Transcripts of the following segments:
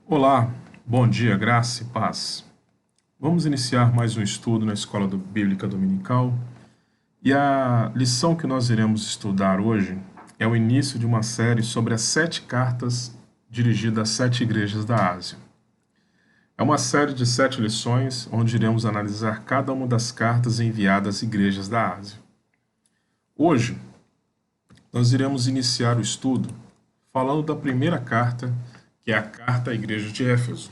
Olá, bom dia, graça e paz. Vamos iniciar mais um estudo na Escola Bíblica Dominical e a lição que nós iremos estudar hoje é o início de uma série sobre as 7 cartas dirigidas às 7 igrejas da Ásia. É uma série de 7 lições onde iremos analisar cada uma das cartas enviadas às igrejas da Ásia. Hoje, nós iremos iniciar o estudo falando da primeira carta, que é a carta à igreja de Éfeso.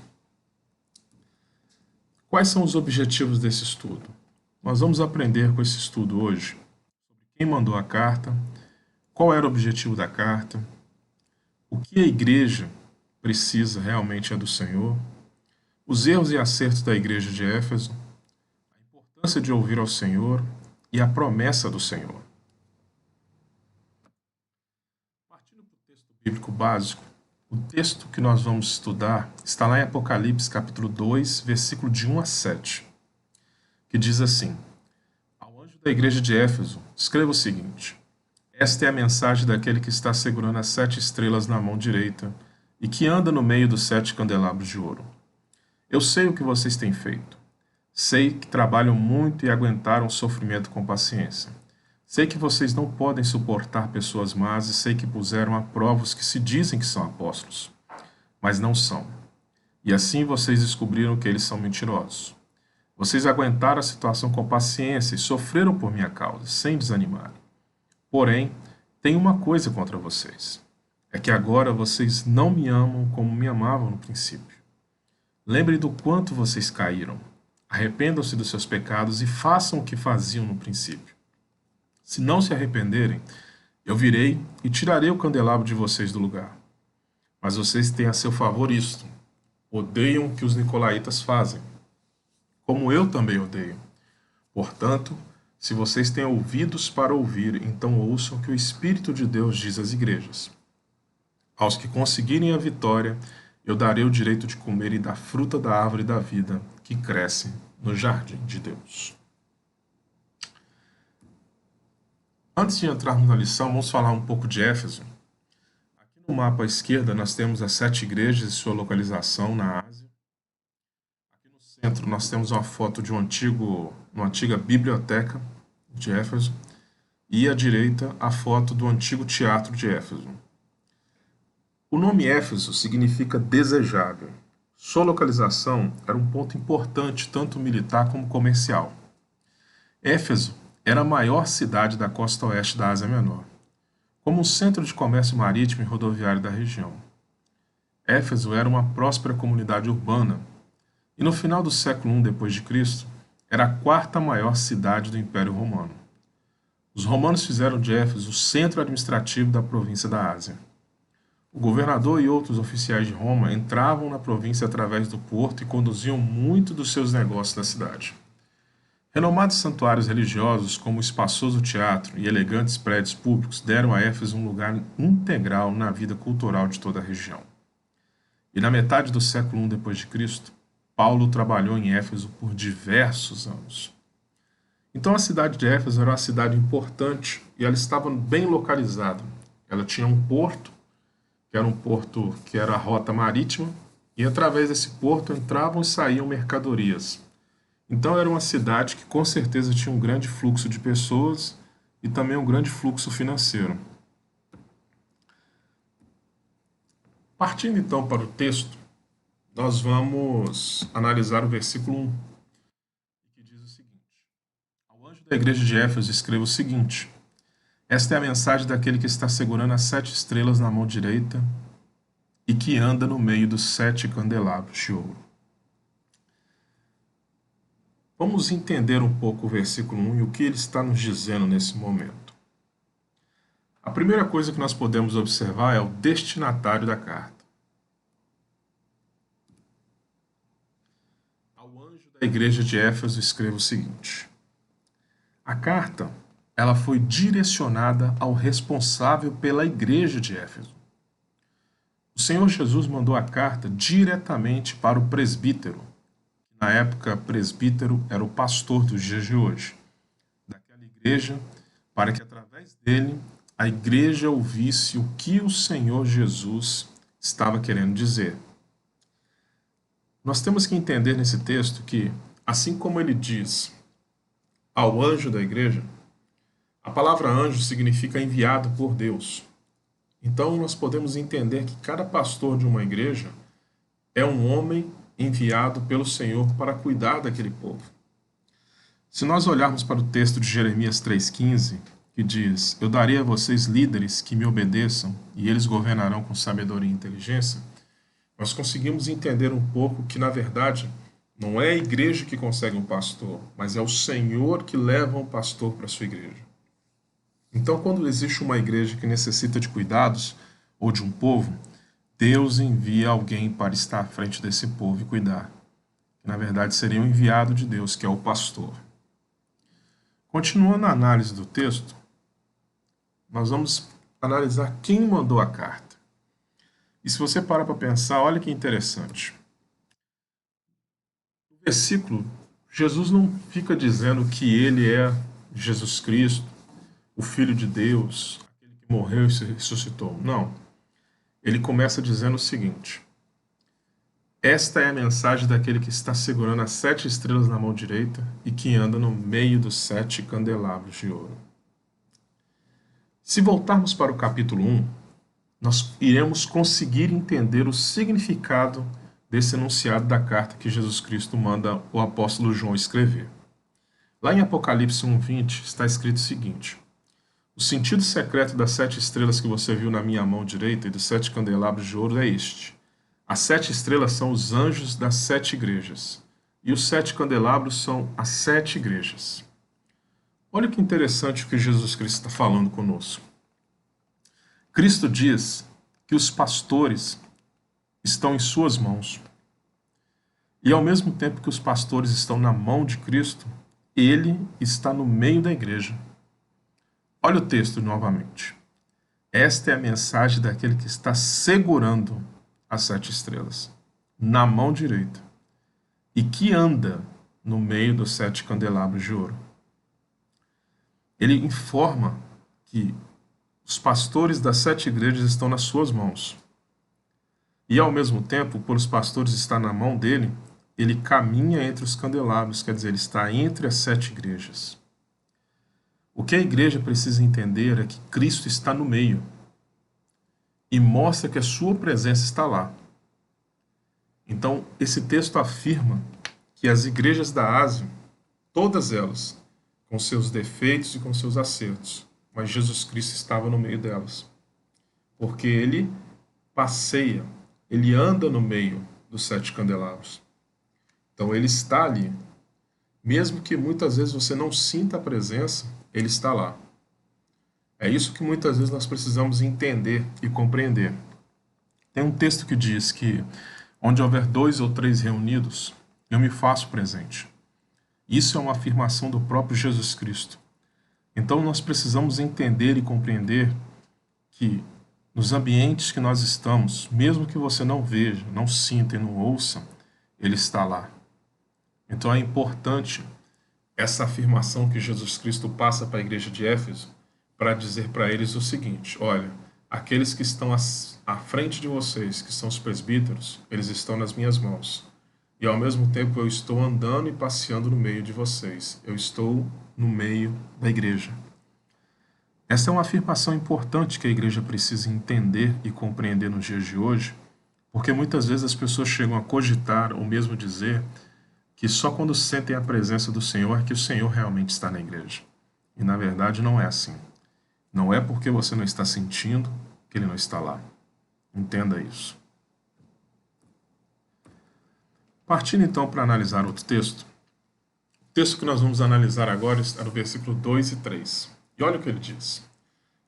Quais são os objetivos desse estudo? Nós vamos aprender com esse estudo hoje quem mandou a carta, qual era o objetivo da carta, o que a igreja precisa realmente é do Senhor, os erros e acertos da igreja de Éfeso, a importância de ouvir ao Senhor e a promessa do Senhor. Partindo para o texto bíblico básico, o texto que nós vamos estudar está lá em Apocalipse capítulo 2, versículo de 1 a 7, que diz assim: Ao anjo da igreja de Éfeso, escreva o seguinte: Esta é a mensagem daquele que está segurando as 7 estrelas na mão direita e que anda no meio dos 7 candelabros de ouro. Eu sei o que vocês têm feito. Sei que trabalham muito e aguentaram o sofrimento com paciência. Sei que vocês não podem suportar pessoas más e sei que puseram à prova os que se dizem que são apóstolos, mas não são. E assim vocês descobriram que eles são mentirosos. Vocês aguentaram a situação com paciência e sofreram por minha causa, sem desanimar. Porém, tem uma coisa contra vocês. É que agora vocês não me amam como me amavam no princípio. Lembrem do quanto vocês caíram. Arrependam-se dos seus pecados e façam o que faziam no princípio. Se não se arrependerem, eu virei e tirarei o candelabro de vocês do lugar. Mas vocês têm a seu favor isto: odeiam o que os nicolaítas fazem, como eu também odeio. Portanto, se vocês têm ouvidos para ouvir, então ouçam o que o Espírito de Deus diz às igrejas. Aos que conseguirem a vitória, eu darei o direito de comer e da fruta da árvore da vida que cresce no jardim de Deus. Antes de entrarmos na lição, vamos falar um pouco de Éfeso. Aqui no mapa à esquerda nós temos as 7 igrejas e sua localização na Ásia. Aqui no centro nós temos uma foto de uma antiga biblioteca de Éfeso e à direita a foto do antigo teatro de Éfeso. O nome Éfeso significa desejável. Sua localização era um ponto importante tanto militar como comercial. Éfeso era a maior cidade da costa oeste da Ásia Menor, como um centro de comércio marítimo e rodoviário da região. Éfeso era uma próspera comunidade urbana e no final do século I d.C. era a quarta maior cidade do Império Romano. Os romanos fizeram de Éfeso o centro administrativo da província da Ásia. O governador e outros oficiais de Roma entravam na província através do porto e conduziam muito dos seus negócios na cidade. Renomados santuários religiosos, como o espaçoso teatro e elegantes prédios públicos, deram a Éfeso um lugar integral na vida cultural de toda a região. E na metade do século I d.C., Paulo trabalhou em Éfeso por diversos anos. Então a cidade de Éfeso era uma cidade importante e ela estava bem localizada. Ela tinha um porto, que era um porto que era a rota marítima, e através desse porto entravam e saíam mercadorias. Então era uma cidade que com certeza tinha um grande fluxo de pessoas e também um grande fluxo financeiro. Partindo então para o texto, nós vamos analisar o versículo 1, que diz o seguinte: Ao anjo da igreja de Éfeso escreva o seguinte: Esta é a mensagem daquele que está segurando as 7 estrelas na mão direita e que anda no meio dos 7 candelabros de ouro. Vamos entender um pouco o versículo 1 e o que ele está nos dizendo nesse momento. A primeira coisa que nós podemos observar é o destinatário da carta. Ao anjo da igreja de Éfeso escreva o seguinte: A carta, ela foi direcionada ao responsável pela igreja de Éfeso. O Senhor Jesus mandou a carta diretamente para o presbítero. Na época, presbítero era o pastor dos dias de hoje, daquela igreja, para que através dele a igreja ouvisse o que o Senhor Jesus estava querendo dizer. Nós temos que entender nesse texto que, assim como ele diz ao anjo da igreja, a palavra anjo significa enviado por Deus. Então nós podemos entender que cada pastor de uma igreja é um homem enviado pelo Senhor para cuidar daquele povo. Se nós olharmos para o texto de Jeremias 3,15, que diz: Eu darei a vocês líderes que me obedeçam, e eles governarão com sabedoria e inteligência, nós conseguimos entender um pouco que, na verdade, não é a igreja que consegue um pastor, mas é o Senhor que leva um pastor para a sua igreja. Então, quando existe uma igreja que necessita de cuidados, ou de um povo, Deus envia alguém para estar à frente desse povo e cuidar. Na verdade, seria o enviado de Deus, que é o pastor. Continuando a análise do texto, nós vamos analisar quem mandou a carta. E se você parar para pensar, olha que interessante. No versículo, Jesus não fica dizendo que ele é Jesus Cristo, o Filho de Deus, aquele que morreu e se ressuscitou. Não. Ele começa dizendo o seguinte: Esta é a mensagem daquele que está segurando as 7 estrelas na mão direita e que anda no meio dos 7 candelabros de ouro. Se voltarmos para o capítulo 1, nós iremos conseguir entender o significado desse enunciado da carta que Jesus Cristo manda o apóstolo João escrever. Lá em Apocalipse 1:20 está escrito o seguinte: O sentido secreto das 7 estrelas que você viu na minha mão direita e dos 7 candelabros de ouro é este. As 7 estrelas são os anjos das 7 igrejas, e os 7 candelabros são as 7 igrejas. Olha que interessante o que Jesus Cristo está falando conosco. Cristo diz que os pastores estão em suas mãos. E ao mesmo tempo que os pastores estão na mão de Cristo, ele está no meio da igreja. Olha o texto novamente. Esta é a mensagem daquele que está segurando as 7 estrelas na mão direita e que anda no meio dos 7 candelabros de ouro. Ele informa que os pastores das 7 igrejas estão nas suas mãos. E ao mesmo tempo, por os pastores estar na mão dele, ele caminha entre os candelabros, quer dizer, ele está entre as 7 igrejas. O que a igreja precisa entender é que Cristo está no meio e mostra que a sua presença está lá. Então, esse texto afirma que as igrejas da Ásia, todas elas, com seus defeitos e com seus acertos, mas Jesus Cristo estava no meio delas. Porque ele passeia, ele anda no meio dos 7 candelabros. Então ele está ali. Mesmo que muitas vezes você não sinta a presença, ele está lá. É isso que muitas vezes nós precisamos entender e compreender. Tem um texto que diz que onde houver 2 ou 3 reunidos, eu me faço presente. Isso é uma afirmação do próprio Jesus Cristo. Então nós precisamos entender e compreender que nos ambientes que nós estamos, mesmo que você não veja, não sinta e não ouça, ele está lá. Então é importante essa afirmação que Jesus Cristo passa para a igreja de Éfeso para dizer para eles o seguinte: olha, aqueles que estão à frente de vocês, que são os presbíteros, eles estão nas minhas mãos. E ao mesmo tempo eu estou andando e passeando no meio de vocês. Eu estou no meio da igreja. Essa é uma afirmação importante que a igreja precisa entender e compreender nos dias de hoje, porque muitas vezes as pessoas chegam a cogitar ou mesmo dizer que só quando sentem a presença do Senhor é que o Senhor realmente está na igreja. E na verdade não é assim. Não é porque você não está sentindo que ele não está lá. Entenda isso. Partindo então para analisar outro texto, o texto que nós vamos analisar agora está no versículo 2 e 3. E olha o que ele diz: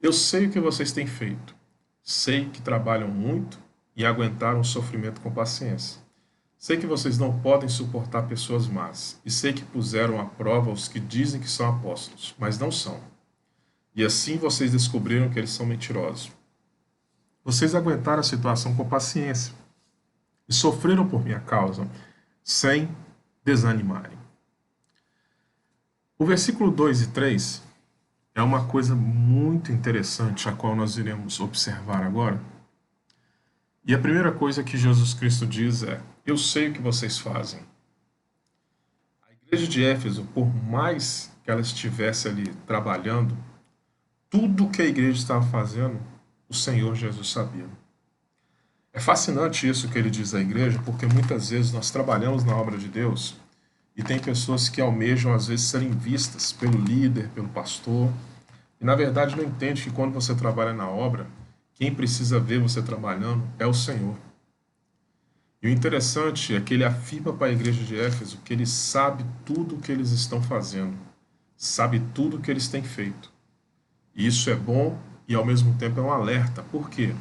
Eu sei o que vocês têm feito. Sei que trabalham muito e aguentaram o sofrimento com paciência. Sei que vocês não podem suportar pessoas más, e sei que puseram à prova os que dizem que são apóstolos, mas não são. E assim vocês descobriram que eles são mentirosos. Vocês aguentaram a situação com paciência e sofreram por minha causa, sem desanimarem. O versículo 2 e 3 é uma coisa muito interessante, a qual nós iremos observar agora. E a primeira coisa que Jesus Cristo diz é: eu sei o que vocês fazem. A igreja de Éfeso, por mais que ela estivesse ali trabalhando, tudo que a igreja estava fazendo, o Senhor Jesus sabia. É fascinante isso que ele diz à igreja, porque muitas vezes nós trabalhamos na obra de Deus e tem pessoas que almejam às vezes serem vistas pelo líder, pelo pastor, e na verdade não entende que quando você trabalha na obra, quem precisa ver você trabalhando é o Senhor. E o interessante é que ele afirma para a igreja de Éfeso que ele sabe tudo o que eles estão fazendo, sabe tudo o que eles têm feito. E isso é bom e ao mesmo tempo é um alerta. Por quê?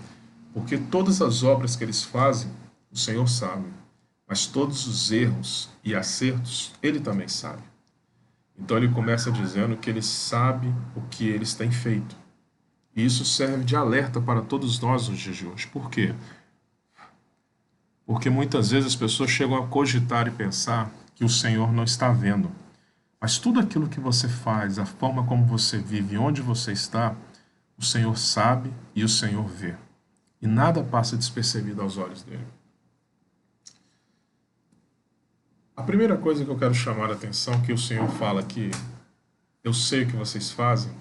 Porque todas as obras que eles fazem, o Senhor sabe, mas todos os erros e acertos, ele também sabe. Então ele começa dizendo que ele sabe o que eles têm feito. E isso serve de alerta para todos nós nos dias de hoje. Por quê? Porque muitas vezes as pessoas chegam a cogitar e pensar que o Senhor não está vendo. Mas tudo aquilo que você faz, a forma como você vive, onde você está, o Senhor sabe e o Senhor vê. E nada passa despercebido aos olhos dele. A primeira coisa que eu quero chamar a atenção, que o Senhor fala que eu sei o que vocês fazem,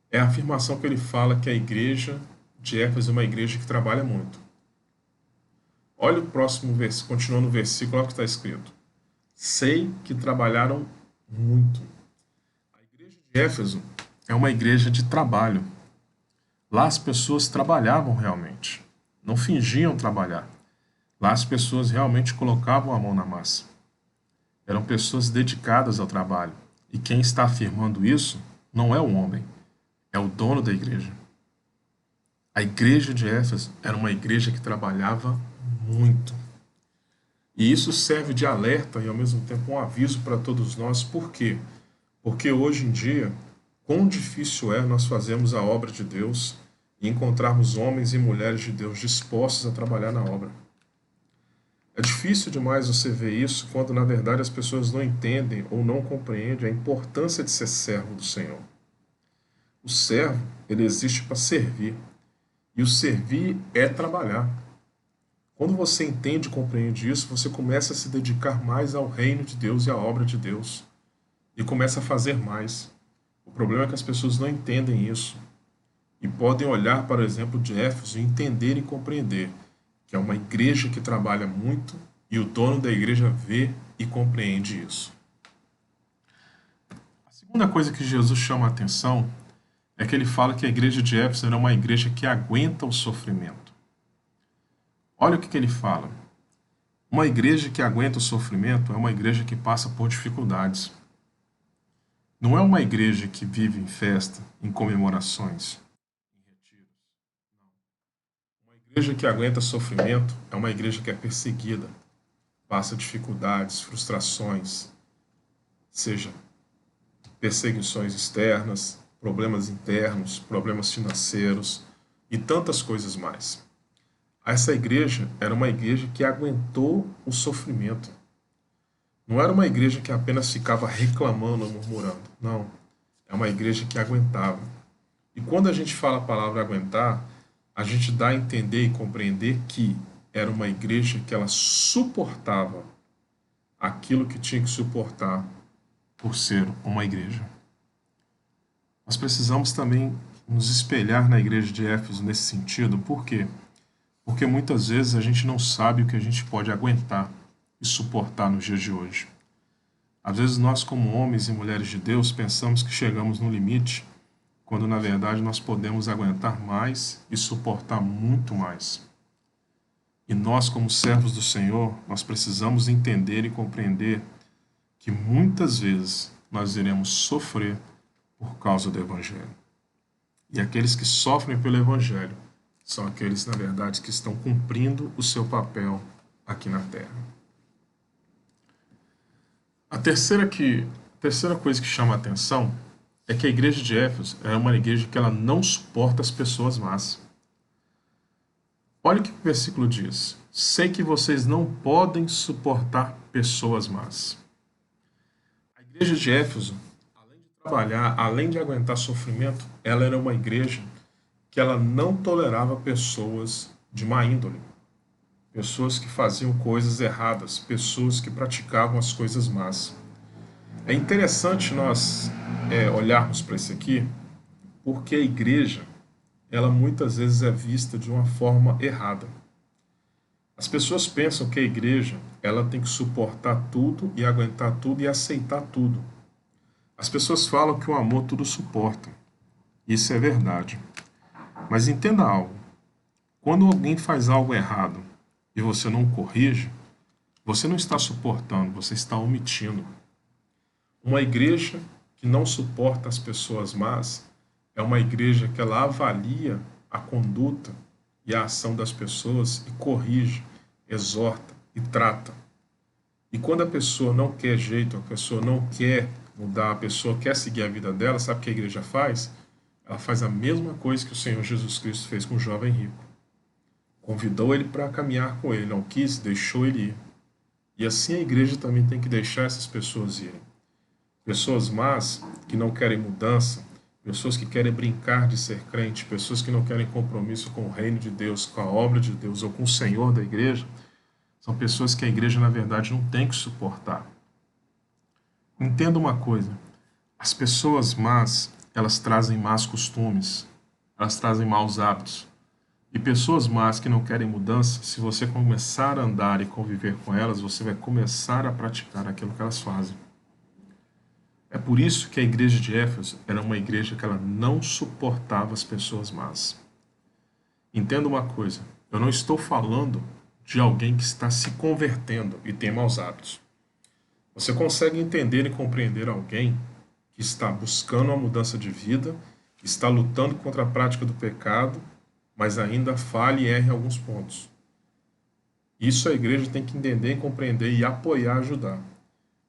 é a afirmação que ele fala que a igreja de Éfeso é uma igreja que trabalha muito. Olha o próximo versículo, continuando no versículo, olha o que está escrito. Sei que trabalharam muito. A igreja de Éfeso é uma igreja de trabalho. Lá as pessoas trabalhavam realmente, não fingiam trabalhar. Lá as pessoas realmente colocavam a mão na massa. Eram pessoas dedicadas ao trabalho. E quem está afirmando isso não é o homem, é o dono da igreja. A igreja de Éfeso era uma igreja que trabalhava muito. E isso serve de alerta e ao mesmo tempo um aviso para todos nós. Por quê? Porque hoje em dia, quão difícil é nós fazermos a obra de Deus e encontrarmos homens e mulheres de Deus dispostos a trabalhar na obra. É difícil demais você ver isso quando na verdade as pessoas não entendem ou não compreendem a importância de ser servo do Senhor. O servo, ele existe para servir. E o servir é trabalhar. Quando você entende e compreende isso, você começa a se dedicar mais ao reino de Deus e à obra de Deus. E começa a fazer mais. O problema é que as pessoas não entendem isso. E podem olhar para o exemplo de Éfeso e entender e compreender que é uma igreja que trabalha muito e o dono da igreja vê e compreende isso. A segunda coisa que Jesus chama a atenção é que ele fala que a igreja de Éfeso era uma igreja que aguenta o sofrimento. Olha o que ele fala. Uma igreja que aguenta o sofrimento é uma igreja que passa por dificuldades. Não é uma igreja que vive em festa, em comemorações, em retiros. Uma igreja que aguenta sofrimento é uma igreja que é perseguida, passa dificuldades, frustrações, seja perseguições externas, problemas internos, problemas financeiros e tantas coisas mais. Essa igreja era uma igreja que aguentou o sofrimento. Não era uma igreja que apenas ficava reclamando ou murmurando. Não. É uma igreja que aguentava. E quando a gente fala a palavra aguentar, a gente dá a entender e compreender que era uma igreja que ela suportava aquilo que tinha que suportar por ser uma igreja. Nós precisamos também nos espelhar na igreja de Éfeso nesse sentido. Por quê? Porque muitas vezes a gente não sabe o que a gente pode aguentar e suportar nos dias de hoje. Às vezes nós, como homens e mulheres de Deus, pensamos que chegamos no limite, quando na verdade nós podemos aguentar mais e suportar muito mais. E nós, como servos do Senhor, nós precisamos entender e compreender que muitas vezes nós iremos sofrer por causa do Evangelho. E aqueles que sofrem pelo Evangelho são aqueles, na verdade, que estão cumprindo o seu papel aqui na Terra. A terceira coisa que chama a atenção é que a igreja de Éfeso é uma igreja que ela não suporta as pessoas más. Olha o que o versículo diz. Sei que vocês não podem suportar pessoas más. A igreja de Éfeso, além de trabalhar, além de aguentar sofrimento, ela era uma igreja que ela não tolerava pessoas de má índole. pessoas que faziam coisas erradas, pessoas que praticavam as coisas más. É interessante nós olharmos para isso aqui, porque a igreja, ela muitas vezes é vista de uma forma errada. As pessoas pensam que a igreja, ela tem que suportar tudo e aguentar tudo e aceitar tudo. As pessoas falam que o amor tudo suporta. Isso é verdade. Mas entenda algo. Quando alguém faz algo errado e você não corrige, você não está suportando, você está omitindo. Uma igreja que não suporta as pessoas más é uma igreja que ela avalia a conduta e a ação das pessoas e corrige, exorta e trata. E quando a pessoa não quer jeito, a pessoa não quer mudar, a pessoa quer seguir a vida dela, sabe o que a igreja faz? Ela faz a mesma coisa que o Senhor Jesus Cristo fez com o jovem rico. Convidou ele para caminhar com ele, não quis, deixou ele ir. E assim a igreja também tem que deixar essas pessoas irem. Pessoas más que não querem mudança, pessoas que querem brincar de ser crente, pessoas que não querem compromisso com o reino de Deus, com a obra de Deus ou com o Senhor da igreja, são pessoas que a igreja, na verdade, não tem que suportar. Entenda uma coisa, as pessoas más, elas trazem más costumes, elas trazem maus hábitos. E pessoas más que não querem mudança, se você começar a andar e conviver com elas, você vai começar a praticar aquilo que elas fazem. É por isso que a igreja de Éfeso era uma igreja que ela não suportava as pessoas más. Entenda uma coisa, eu não estou falando de alguém que está se convertendo e tem maus hábitos. Você consegue entender e compreender alguém que está buscando uma mudança de vida, que está lutando contra a prática do pecado, mas ainda falha e erra em alguns pontos. Isso a igreja tem que entender e compreender e apoiar, ajudar.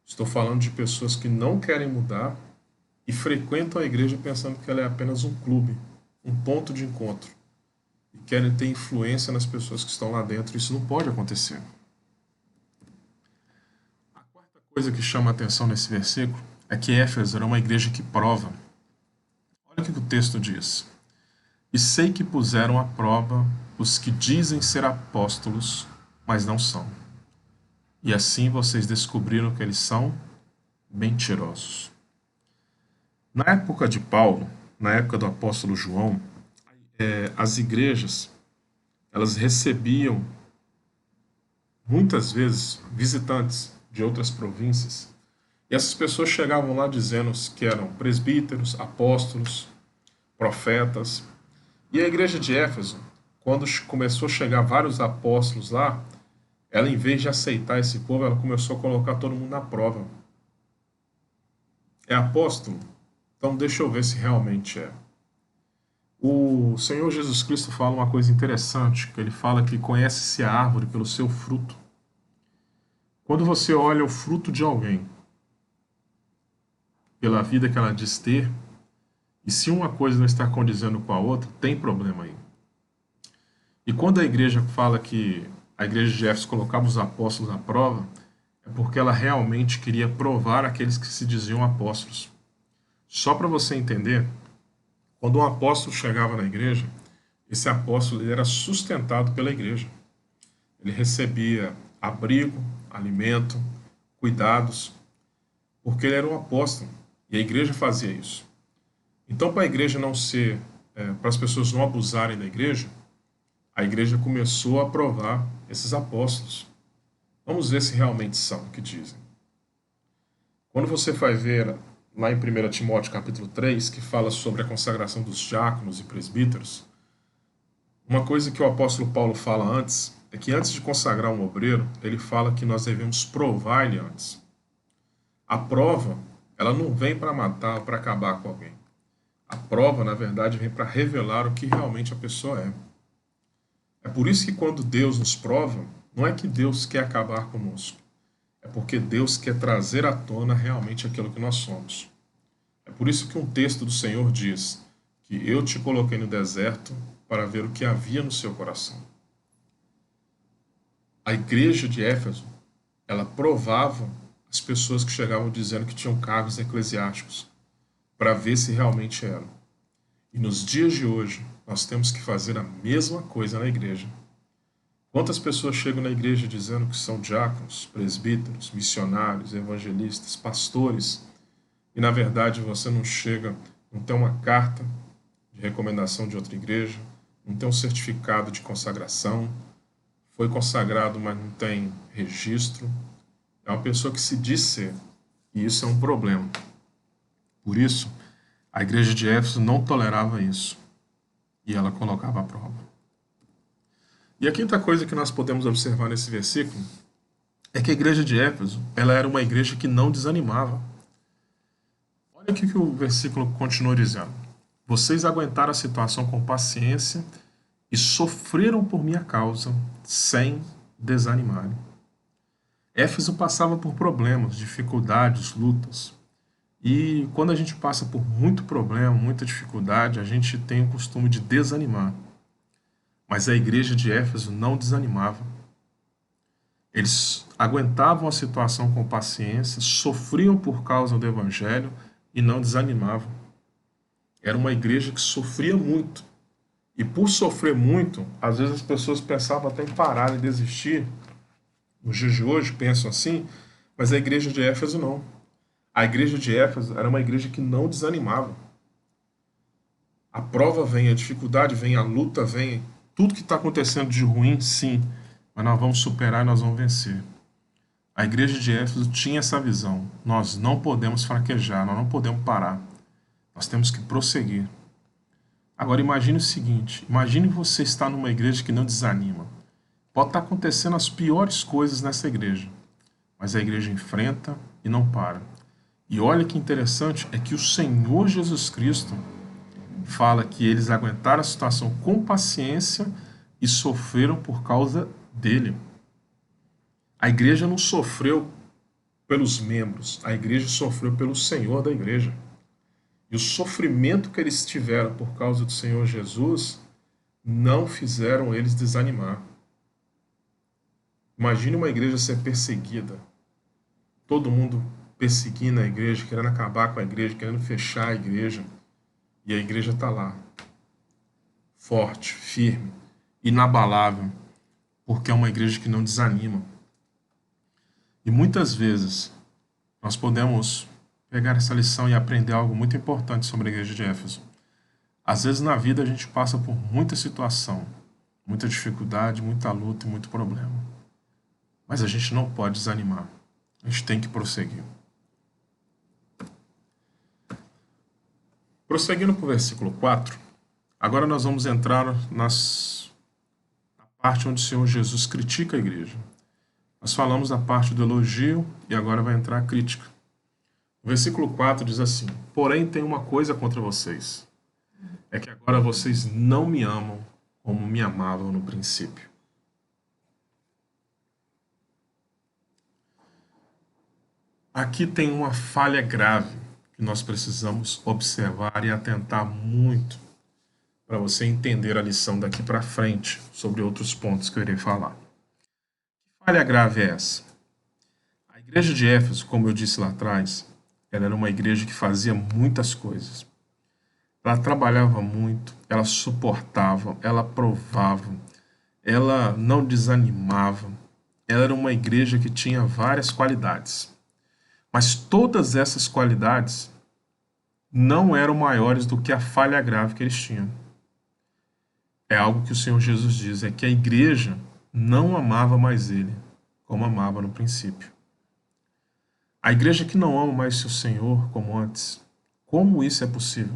Estou falando de pessoas que não querem mudar e frequentam a igreja pensando que ela é apenas um clube, um ponto de encontro. E querem ter influência nas pessoas que estão lá dentro. Isso não pode acontecer. A quarta coisa que chama a atenção nesse versículo é que Éfeso era uma igreja que prova. Olha o que o texto diz. E sei que puseram à prova os que dizem ser apóstolos, mas não são. E assim vocês descobriram que eles são mentirosos. Na época de Paulo, na época do apóstolo João, as igrejas, elas recebiam muitas vezes visitantes de outras províncias. E essas pessoas chegavam lá dizendo que eram presbíteros, apóstolos, profetas. E a igreja de Éfeso, quando começou a chegar vários apóstolos lá, ela, em vez de aceitar esse povo, ela começou a colocar todo mundo na prova. É apóstolo? Então deixa eu ver se realmente é. O Senhor Jesus Cristo fala uma coisa interessante, que ele fala que conhece-se a árvore pelo seu fruto. Quando você olha o fruto de alguém, pela vida que ela diz ter, e se uma coisa não está condizendo com a outra, tem problema aí. E quando a igreja fala que a igreja de Éfeso colocava os apóstolos à prova, é porque ela realmente queria provar aqueles que se diziam apóstolos. Só para você entender, quando um apóstolo chegava na igreja, esse apóstolo ele era sustentado pela igreja. Ele recebia abrigo, alimento, cuidados, porque ele era um apóstolo. E a igreja fazia isso. Então, para a igreja não ser, para as pessoas não abusarem da igreja, a igreja começou a aprovar esses apóstolos. Vamos ver se realmente são o que dizem. Quando você vai ver lá em 1 Timóteo capítulo 3, que fala sobre a consagração dos diáconos e presbíteros, uma coisa que o apóstolo Paulo fala antes, é que antes de consagrar um obreiro, ele fala que nós devemos provar ele antes. A prova, ela não vem para matar ou para acabar com alguém. A prova, na verdade, vem para revelar o que realmente a pessoa é. É por isso que quando Deus nos prova, não é que Deus quer acabar conosco. É porque Deus quer trazer à tona realmente aquilo que nós somos. É por isso que um texto do Senhor diz que eu te coloquei no deserto para ver o que havia no seu coração. A igreja de Éfeso, ela provava as pessoas que chegavam dizendo que tinham cargos eclesiásticos, para ver se realmente eram. E nos dias de hoje, nós temos que fazer a mesma coisa na igreja. Quantas pessoas chegam na igreja dizendo que são diáconos, presbíteros, missionários, evangelistas, pastores, e na verdade você não chega, não tem uma carta de recomendação de outra igreja, não tem um certificado de consagração, foi consagrado, mas não tem registro. É uma pessoa que se diz ser, e isso é um problema. Por isso, a igreja de Éfeso não tolerava isso, e ela colocava à prova. E a quinta coisa que nós podemos observar nesse versículo é que a igreja de Éfeso, ela era uma igreja que não desanimava. Olha o que o versículo continua dizendo. Vocês aguentaram a situação com paciência e sofreram por minha causa, sem desanimarem. Éfeso passava por problemas, dificuldades, lutas. E quando a gente passa por muito problema, muita dificuldade, a gente tem o costume de desanimar. Mas a igreja de Éfeso não desanimava. Eles aguentavam a situação com paciência, sofriam por causa do evangelho e não desanimavam. Era uma igreja que sofria muito. E por sofrer muito, às vezes as pessoas pensavam até em parar e desistir. Nos dias de hoje pensam assim, mas a igreja de Éfeso não. A igreja de Éfeso era uma igreja que não desanimava. A prova vem, a dificuldade vem, a luta vem, tudo que está acontecendo de ruim, sim, mas nós vamos superar e nós vamos vencer. A igreja de Éfeso tinha essa visão. Nós não podemos fraquejar, nós não podemos parar. Nós temos que prosseguir. Agora imagine o seguinte, imagine você estar numa igreja que não desanima. Pode estar acontecendo as piores coisas nessa igreja, mas a igreja enfrenta e não para. E olha que interessante, é que o Senhor Jesus Cristo fala que eles aguentaram a situação com paciência e sofreram por causa dele. A igreja não sofreu pelos membros, a igreja sofreu pelo Senhor da igreja. E o sofrimento que eles tiveram por causa do Senhor Jesus não fizeram eles desanimar. Imagine uma igreja ser perseguida, todo mundo perseguindo a igreja, querendo acabar com a igreja, querendo fechar a igreja, e a igreja está lá, forte, firme, inabalável, porque é uma igreja que não desanima. E muitas vezes nós podemos pegar essa lição e aprender algo muito importante sobre a igreja de Éfeso. Às vezes na vida a gente passa por muita situação, muita dificuldade, muita luta e muito problema. Mas a gente não pode desanimar. A gente tem que prosseguir. Prosseguindo para o versículo 4, agora nós vamos entrar na parte onde o Senhor Jesus critica a igreja. Nós falamos da parte do elogio e agora vai entrar a crítica. O versículo 4 diz assim: porém tem uma coisa contra vocês, é que agora vocês não me amam como me amavam no princípio. Aqui tem uma falha grave que nós precisamos observar e atentar muito para você entender a lição daqui para frente sobre outros pontos que eu irei falar. Que falha grave é essa? A igreja de Éfeso, como eu disse lá atrás, ela era uma igreja que fazia muitas coisas. Ela trabalhava muito, ela suportava, ela provava, ela não desanimava. Ela era uma igreja que tinha várias qualidades. Mas todas essas qualidades não eram maiores do que a falha grave que eles tinham. É algo que o Senhor Jesus diz, é que a igreja não amava mais ele, como amava no princípio. A igreja que não ama mais seu Senhor como antes, como isso é possível?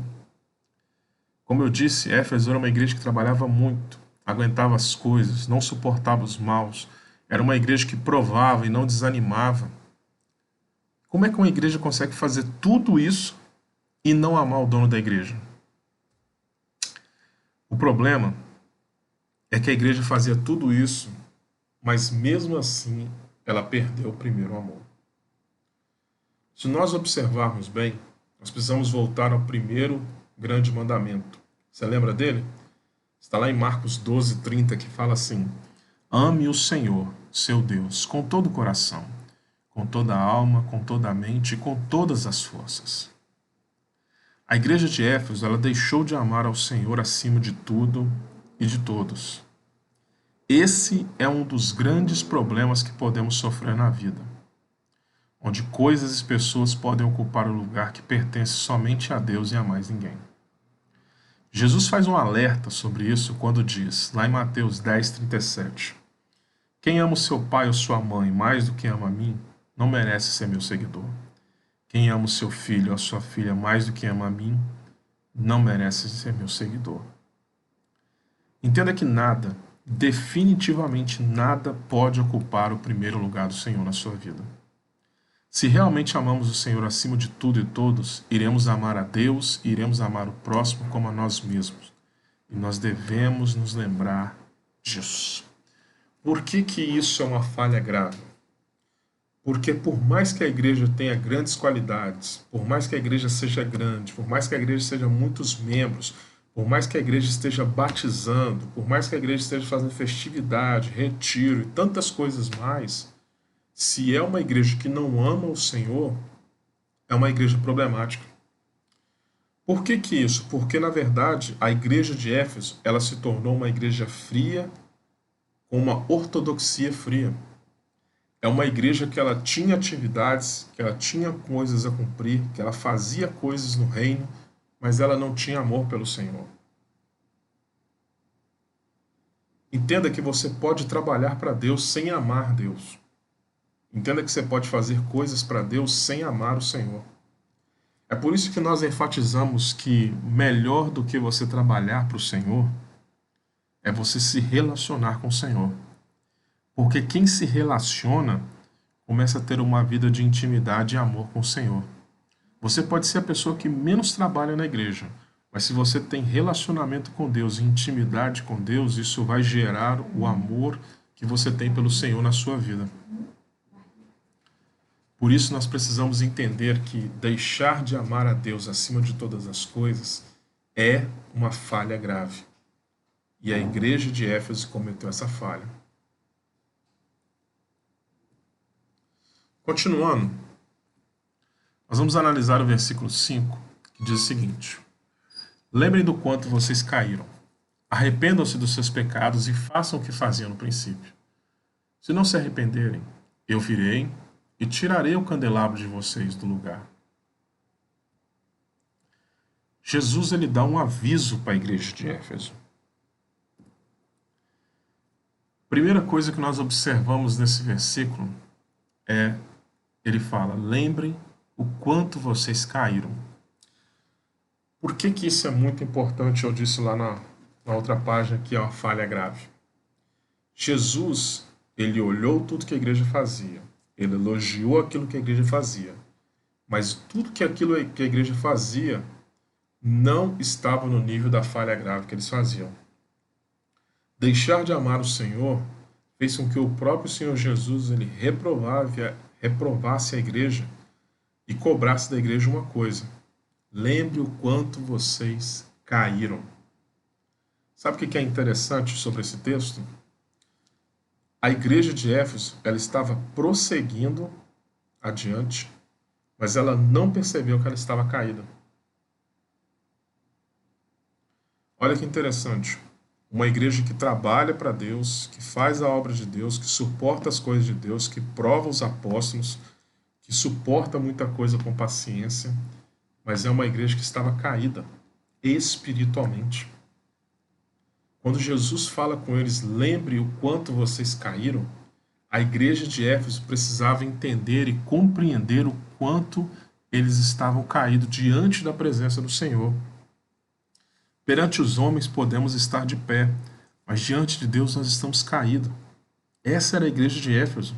Como eu disse, Éfeso era uma igreja que trabalhava muito, aguentava as coisas, não suportava os maus, era uma igreja que provava e não desanimava. Como é que uma igreja consegue fazer tudo isso e não amar o dono da igreja? O problema é que a igreja fazia tudo isso, mas mesmo assim ela perdeu o primeiro amor. Se nós observarmos bem, nós precisamos voltar ao primeiro grande mandamento. Você lembra dele? Está lá em Marcos 12:30, que fala assim: ame o Senhor, seu Deus, com todo o coração, com toda a alma, com toda a mente e com todas as forças. A igreja de Éfeso, ela deixou de amar ao Senhor acima de tudo e de todos. Esse é um dos grandes problemas que podemos sofrer na vida, onde coisas e pessoas podem ocupar o lugar que pertence somente a Deus e a mais ninguém. Jesus faz um alerta sobre isso quando diz, lá em Mateus 10:37, quem ama o seu pai ou sua mãe mais do que ama a mim, não merece ser meu seguidor. Quem ama o seu filho ou a sua filha mais do que ama a mim, não merece ser meu seguidor. Entenda que nada, definitivamente nada, pode ocupar o primeiro lugar do Senhor na sua vida. Se realmente amamos o Senhor acima de tudo e todos, iremos amar a Deus e iremos amar o próximo como a nós mesmos. E nós devemos nos lembrar disso. Por que que isso é uma falha grave? Porque por mais que a igreja tenha grandes qualidades, por mais que a igreja seja grande, por mais que a igreja seja muitos membros, por mais que a igreja esteja batizando, por mais que a igreja esteja fazendo festividade, retiro e tantas coisas mais, se é uma igreja que não ama o Senhor, é uma igreja problemática. Por que que isso? Porque, na verdade, a igreja de Éfeso, ela se tornou uma igreja fria, com uma ortodoxia fria. É uma igreja que ela tinha atividades, que ela tinha coisas a cumprir, que ela fazia coisas no reino, mas ela não tinha amor pelo Senhor. Entenda que você pode trabalhar para Deus sem amar Deus. Entenda que você pode fazer coisas para Deus sem amar o Senhor. É por isso que nós enfatizamos que melhor do que você trabalhar para o Senhor é você se relacionar com o Senhor. Porque quem se relaciona começa a ter uma vida de intimidade e amor com o Senhor. Você pode ser a pessoa que menos trabalha na igreja, mas se você tem relacionamento com Deus e intimidade com Deus, isso vai gerar o amor que você tem pelo Senhor na sua vida. Por isso nós precisamos entender que deixar de amar a Deus acima de todas as coisas é uma falha grave. E a igreja de Éfeso cometeu essa falha. Continuando, nós vamos analisar o versículo 5, que diz o seguinte: lembrem do quanto vocês caíram. Arrependam-se dos seus pecados e façam o que faziam no princípio. Se não se arrependerem, eu virei e tirarei o candelabro de vocês do lugar. Jesus ele dá um aviso para a igreja de Éfeso. Primeira coisa que nós observamos nesse versículo é, ele fala, lembrem o quanto vocês caíram. Por que que isso é muito importante? Eu disse lá na outra página que é uma falha grave. Jesus, ele olhou tudo que a igreja fazia. Ele elogiou aquilo que a igreja fazia. Mas tudo que aquilo que a igreja fazia não estava no nível da falha grave que eles faziam. Deixar de amar o Senhor fez com que o próprio Senhor Jesus ele reprovasse a igreja e cobrasse da igreja uma coisa. Lembre o quanto vocês caíram. Sabe o que é interessante sobre esse texto? A igreja de Éfeso ela estava prosseguindo adiante, mas ela não percebeu que ela estava caída. Olha que interessante. Uma igreja que trabalha para Deus, que faz a obra de Deus, que suporta as coisas de Deus, que prova os apóstolos, que suporta muita coisa com paciência, mas é uma igreja que estava caída espiritualmente. Quando Jesus fala com eles, lembre o quanto vocês caíram, a igreja de Éfeso precisava entender e compreender o quanto eles estavam caídos diante da presença do Senhor. Perante os homens podemos estar de pé, mas diante de Deus nós estamos caídos. Essa era a igreja de Éfeso.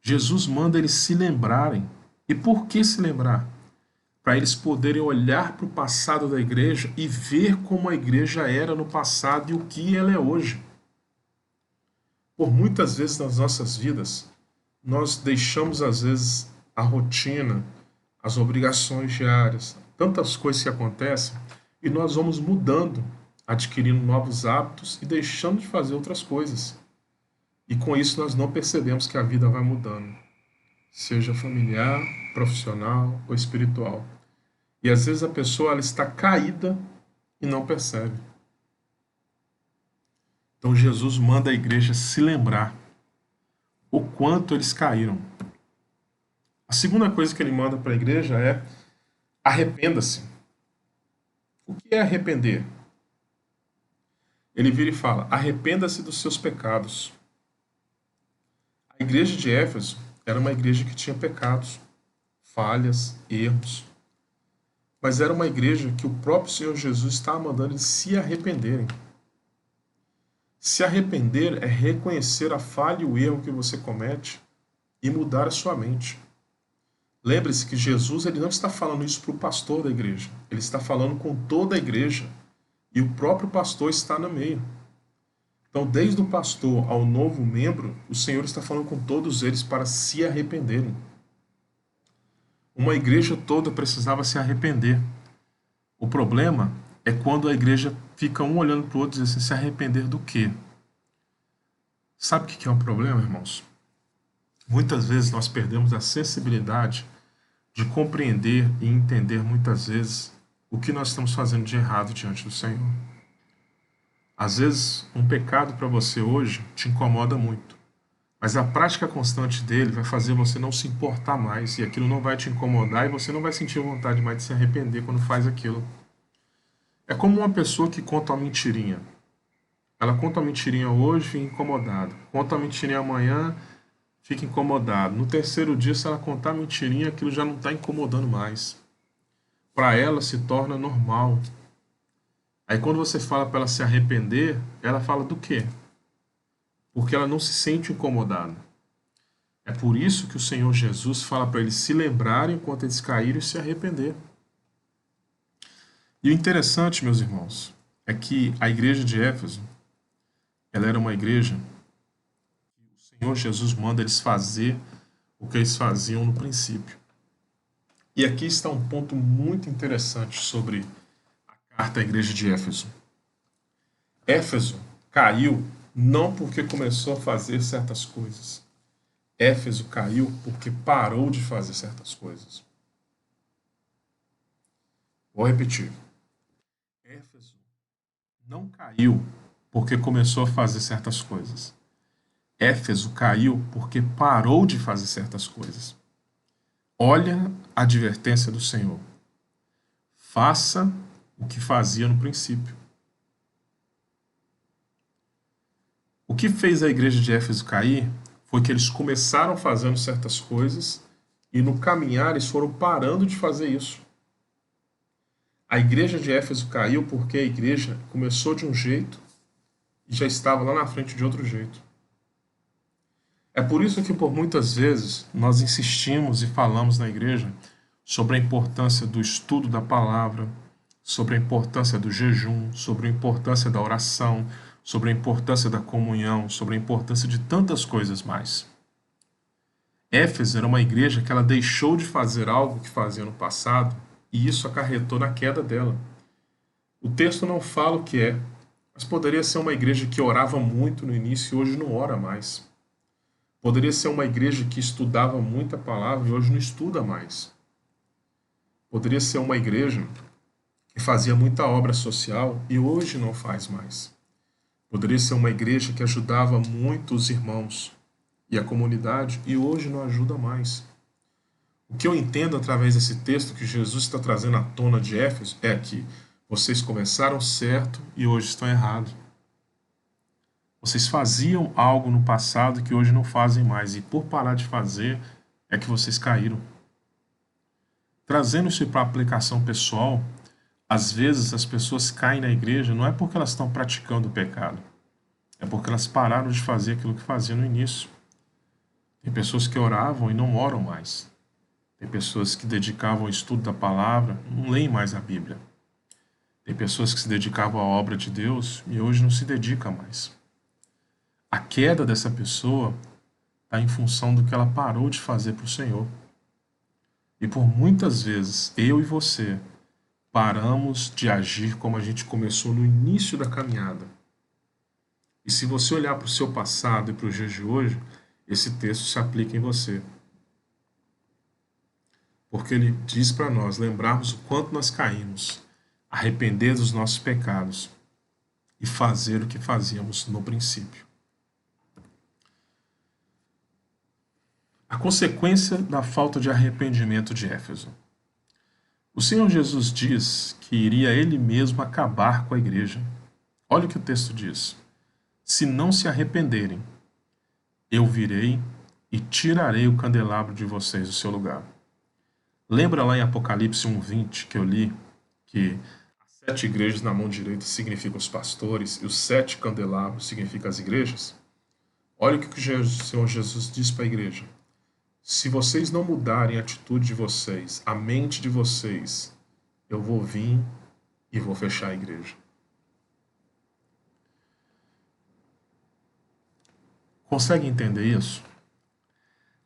Jesus manda eles se lembrarem. E por que se lembrar? Para eles poderem olhar para o passado da igreja e ver como a igreja era no passado e o que ela é hoje. Por muitas vezes nas nossas vidas, nós deixamos às vezes a rotina, as obrigações diárias, tantas coisas que acontecem, e nós vamos mudando, adquirindo novos hábitos e deixando de fazer outras coisas. E com isso nós não percebemos que a vida vai mudando, seja familiar, profissional ou espiritual. E às vezes a pessoa ela está caída e não percebe. Então Jesus manda a igreja se lembrar o quanto eles caíram. A segunda coisa que ele manda para a igreja é arrependa-se. O que é arrepender? Ele vira e fala: arrependa-se dos seus pecados. A igreja de Éfeso era uma igreja que tinha pecados, falhas, erros, mas era uma igreja que o próprio Senhor Jesus estava mandando eles se arrependerem. Se arrepender é reconhecer a falha e o erro que você comete e mudar a sua mente. Lembre-se que Jesus ele não está falando isso para o pastor da igreja, ele está falando com toda a igreja e o próprio pastor está no meio. Então, desde o pastor ao novo membro, o Senhor está falando com todos eles para se arrependerem. Uma igreja toda precisava se arrepender. O problema é quando a igreja fica um olhando para o outro e diz assim, se arrepender do quê? Sabe o que é um problema, irmãos? Muitas vezes nós perdemos a sensibilidade de compreender e entender muitas vezes o que nós estamos fazendo de errado diante do Senhor. Às vezes, um pecado para você hoje te incomoda muito, mas a prática constante dele vai fazer você não se importar mais e aquilo não vai te incomodar e você não vai sentir vontade mais de se arrepender quando faz aquilo. É como uma pessoa que conta uma mentirinha. Ela conta uma mentirinha hoje e fica incomodada. Conta uma mentirinha amanhã, fica incomodado. No terceiro dia, se ela contar mentirinha, aquilo já não está incomodando mais. Para ela se torna normal. Aí quando você fala para ela se arrepender, ela fala do quê? Porque ela não se sente incomodada. É por isso que o Senhor Jesus fala para eles se lembrarem enquanto eles caíram e se arrepender. E o interessante, meus irmãos, é que a igreja de Éfeso, ela era uma igreja que o Senhor Jesus manda eles fazer o que eles faziam no princípio. E aqui está um ponto muito interessante sobre a carta à igreja de Éfeso. Éfeso caiu não porque começou a fazer certas coisas. Éfeso caiu porque parou de fazer certas coisas. Vou repetir. Éfeso não caiu porque começou a fazer certas coisas. Éfeso caiu porque parou de fazer certas coisas. Olha a advertência do Senhor. Faça o que fazia no princípio. O que fez a igreja de Éfeso cair foi que eles começaram fazendo certas coisas e no caminhar eles foram parando de fazer isso. A igreja de Éfeso caiu porque a igreja começou de um jeito e já estava lá na frente de outro jeito. É por isso que por muitas vezes nós insistimos e falamos na igreja sobre a importância do estudo da palavra, sobre a importância do jejum, sobre a importância da oração, sobre a importância da comunhão, sobre a importância de tantas coisas mais. Éfeso era uma igreja que ela deixou de fazer algo que fazia no passado e isso acarretou na queda dela. O texto não fala o que é, mas poderia ser uma igreja que orava muito no início e hoje não ora mais. Poderia ser uma igreja que estudava muita palavra e hoje não estuda mais. Poderia ser uma igreja que fazia muita obra social e hoje não faz mais. Poderia ser uma igreja que ajudava muito os irmãos e a comunidade e hoje não ajuda mais. O que eu entendo através desse texto que Jesus está trazendo à tona de Éfeso é que vocês começaram certo e hoje estão errados. Vocês faziam algo no passado que hoje não fazem mais e por parar de fazer é que vocês caíram. Trazendo isso para a aplicação pessoal, às vezes as pessoas caem na igreja não é porque elas estão praticando o pecado, é porque elas pararam de fazer aquilo que faziam no início. Tem pessoas que oravam e não oram mais. Tem pessoas que dedicavam ao estudo da palavra, não leem mais a Bíblia. Tem pessoas que se dedicavam à obra de Deus e hoje não se dedicam mais. A queda dessa pessoa está em função do que ela parou de fazer para o Senhor. E por muitas vezes, eu e você paramos de agir como a gente começou no início da caminhada. E se você olhar para o seu passado e para os dias de hoje, esse texto se aplica em você. Porque ele diz para nós lembrarmos o quanto nós caímos, arrepender dos nossos pecados e fazer o que fazíamos no princípio. A consequência da falta de arrependimento de Éfeso. O Senhor Jesus diz que iria ele mesmo acabar com a igreja. Olha o que o texto diz. Se não se arrependerem, eu virei e tirarei o candelabro de vocês do seu lugar. Lembra lá em Apocalipse 1:20 que eu li que as 7 igrejas na mão direita significam os pastores e os 7 candelabros significam as igrejas? Olha o que o Senhor Jesus diz para a igreja. Se vocês não mudarem a atitude de vocês, a mente de vocês, eu vou vir e vou fechar a igreja. Consegue entender isso?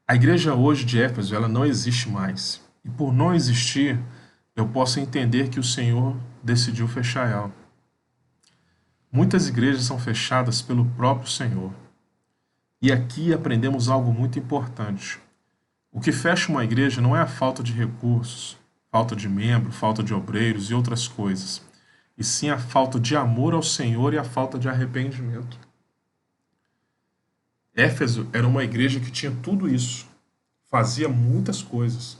A igreja hoje de Éfeso, ela não existe mais. E por não existir, eu posso entender que o Senhor decidiu fechar ela. Muitas igrejas são fechadas pelo próprio Senhor. E aqui aprendemos algo muito importante. O que fecha uma igreja não é a falta de recursos, falta de membro, falta de obreiros e outras coisas, e sim a falta de amor ao Senhor e a falta de arrependimento. Éfeso era uma igreja que tinha tudo isso, fazia muitas coisas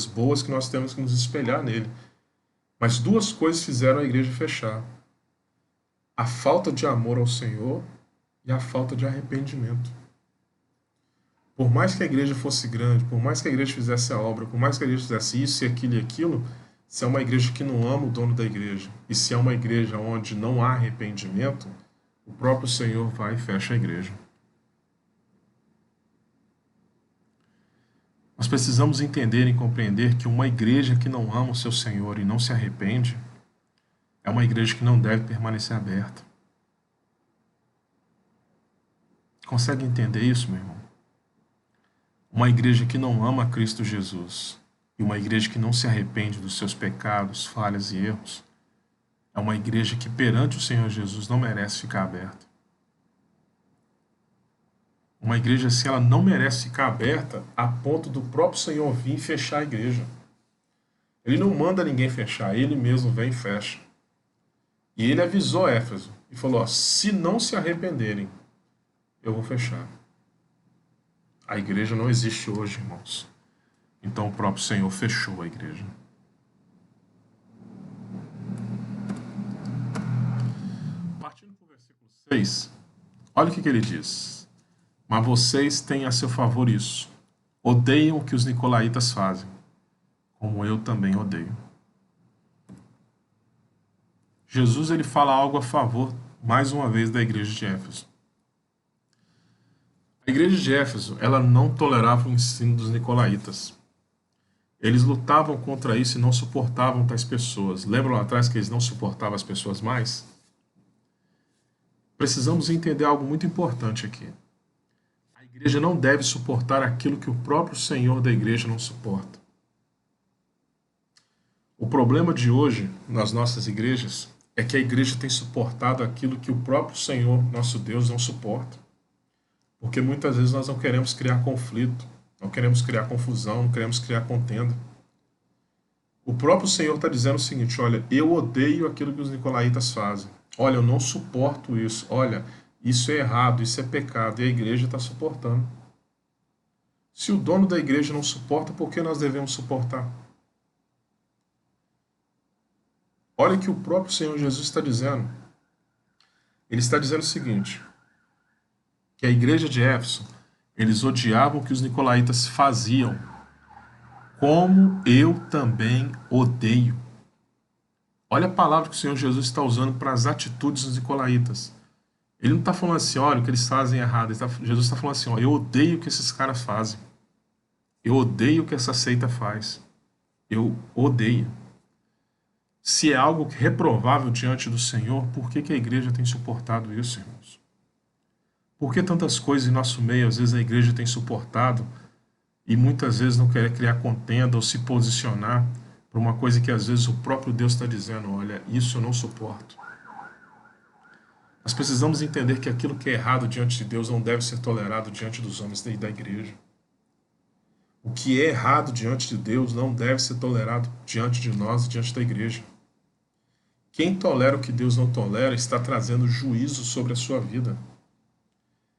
boas que nós temos que nos espelhar nele. Mas 2 coisas fizeram a igreja fechar: a falta de amor ao Senhor e a falta de arrependimento. Por mais que a igreja fosse grande, por mais que a igreja fizesse a obra, por mais que a igreja fizesse isso e aquilo, se é uma igreja que não ama o dono da igreja, e se é uma igreja onde não há arrependimento, o próprio Senhor vai e fecha a igreja. Nós precisamos entender e compreender que uma igreja que não ama o seu Senhor e não se arrepende é uma igreja que não deve permanecer aberta. Consegue entender isso, meu irmão? Uma igreja que não ama Cristo Jesus e uma igreja que não se arrepende dos seus pecados, falhas e erros é uma igreja que perante o Senhor Jesus não merece ficar aberta. Uma igreja assim, ela não merece ficar aberta a ponto do próprio Senhor vir e fechar a igreja. Ele não manda ninguém fechar, ele mesmo vem e fecha. E ele avisou Éfeso e falou, ó, se não se arrependerem, eu vou fechar. A igreja não existe hoje, irmãos. Então o próprio Senhor fechou a igreja. Partindo para o versículo 6, olha o que ele diz. Mas vocês têm a seu favor isso. Odeiam o que os nicolaítas fazem, como eu também odeio. Jesus ele fala algo a favor, mais uma vez, da igreja de Éfeso. A igreja de Éfeso, ela não tolerava o ensino dos nicolaítas. Eles lutavam contra isso e não suportavam tais pessoas. Lembram lá atrás que eles não suportavam as pessoas mais? Precisamos entender algo muito importante aqui. A igreja não deve suportar aquilo que o próprio Senhor da igreja não suporta. O problema de hoje, nas nossas igrejas, é que a igreja tem suportado aquilo que o próprio Senhor, nosso Deus, não suporta. Porque muitas vezes nós não queremos criar conflito, não queremos criar confusão, não queremos criar contenda. O próprio Senhor está dizendo o seguinte, olha, eu odeio aquilo que os nicolaítas fazem. Olha, eu não suporto isso. Olha, isso é errado, isso é pecado. E a igreja está suportando. Se o dono da igreja não suporta, por que nós devemos suportar? Olha o que o próprio Senhor Jesus está dizendo. Ele está dizendo o seguinte, que a igreja de Éfeso, eles odiavam o que os nicolaítas faziam, como eu também odeio. Olha a palavra que o Senhor Jesus está usando para as atitudes dos nicolaítas. Ele não está falando assim, olha, o que eles fazem é errado. Jesus está falando assim, ó, eu odeio o que esses caras fazem. Eu odeio o que essa seita faz. Eu odeio. Se é algo reprovável diante do Senhor, por que a igreja tem suportado isso, irmãos? Por que tantas coisas em nosso meio, às vezes a igreja tem suportado e muitas vezes não quer criar contenda ou se posicionar para uma coisa que às vezes o próprio Deus está dizendo, olha, isso eu não suporto. Nós precisamos entender que aquilo que é errado diante de Deus não deve ser tolerado diante dos homens da igreja. O que é errado diante de Deus não deve ser tolerado diante de nós e diante da igreja. Quem tolera o que Deus não tolera está trazendo juízo sobre a sua vida.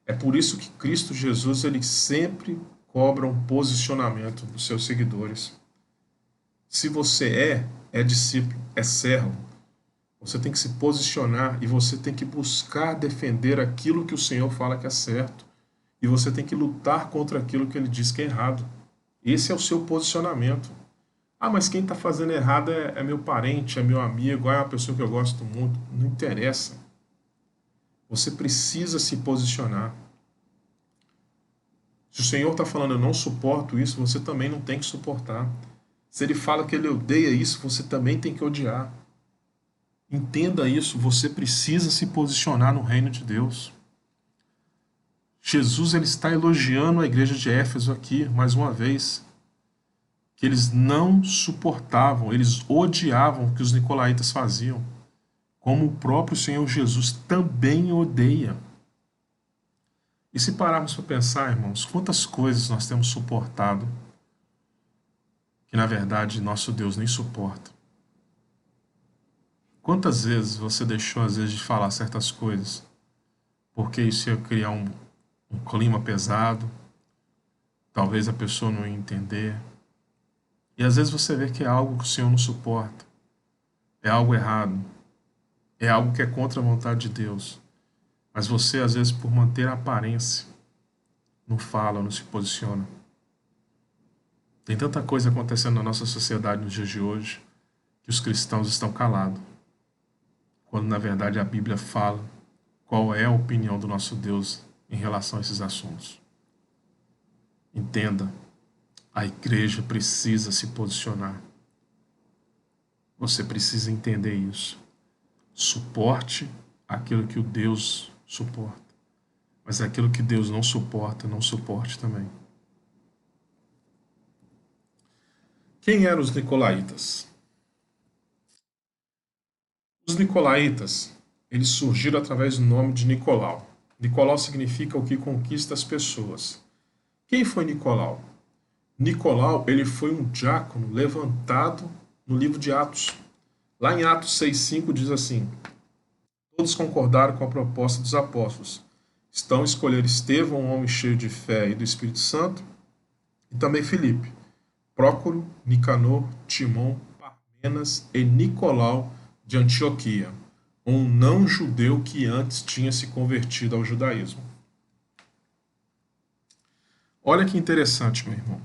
É por isso que Cristo Jesus ele sempre cobra um posicionamento dos seus seguidores. Se você é discípulo, é servo, você tem que se posicionar e você tem que buscar defender aquilo que o Senhor fala que é certo. E você tem que lutar contra aquilo que ele diz que é errado. Esse é o seu posicionamento. Ah, mas quem está fazendo errado é meu parente, é meu amigo, é uma pessoa que eu gosto muito. Não interessa. Você precisa se posicionar. Se o Senhor está falando, eu não suporto isso, você também não tem que suportar. Se ele fala que ele odeia isso, você também tem que odiar. Entenda isso, você precisa se posicionar no reino de Deus. Jesus ele está elogiando a igreja de Éfeso aqui, mais uma vez, que eles não suportavam, eles odiavam o que os nicolaítas faziam, como o próprio Senhor Jesus também odeia. E se pararmos para pensar, irmãos, quantas coisas nós temos suportado que na verdade nosso Deus nem suporta. Quantas vezes você deixou às vezes de falar certas coisas porque isso ia criar um clima pesado, talvez a pessoa não ia entender. E às vezes você vê que é algo que o Senhor não suporta, é algo errado, é algo que é contra a vontade de Deus. Mas você, às vezes, por manter a aparência, não fala, não se posiciona. Tem tanta coisa acontecendo na nossa sociedade nos dias de hoje que os cristãos estão calados, quando na verdade a Bíblia fala qual é a opinião do nosso Deus em relação a esses assuntos. Entenda, a igreja precisa se posicionar. Você precisa entender isso. Suporte aquilo que o Deus suporta. Mas aquilo que Deus não suporta, não suporte também. Quem eram os nicolaítas? Os nicolaítas, eles surgiram através do nome de Nicolau. Nicolau significa o que conquista as pessoas. Quem foi Nicolau? Nicolau, ele foi um diácono levantado no livro de Atos. Lá em Atos 6,5 diz assim: todos concordaram com a proposta dos apóstolos. Estão a escolher Estevão, um homem cheio de fé e do Espírito Santo, e também Filipe, Prócoro, Nicanor, Timon, Parmenas e Nicolau de Antioquia, um não-judeu que antes tinha se convertido ao judaísmo. Olha que interessante, meu irmão.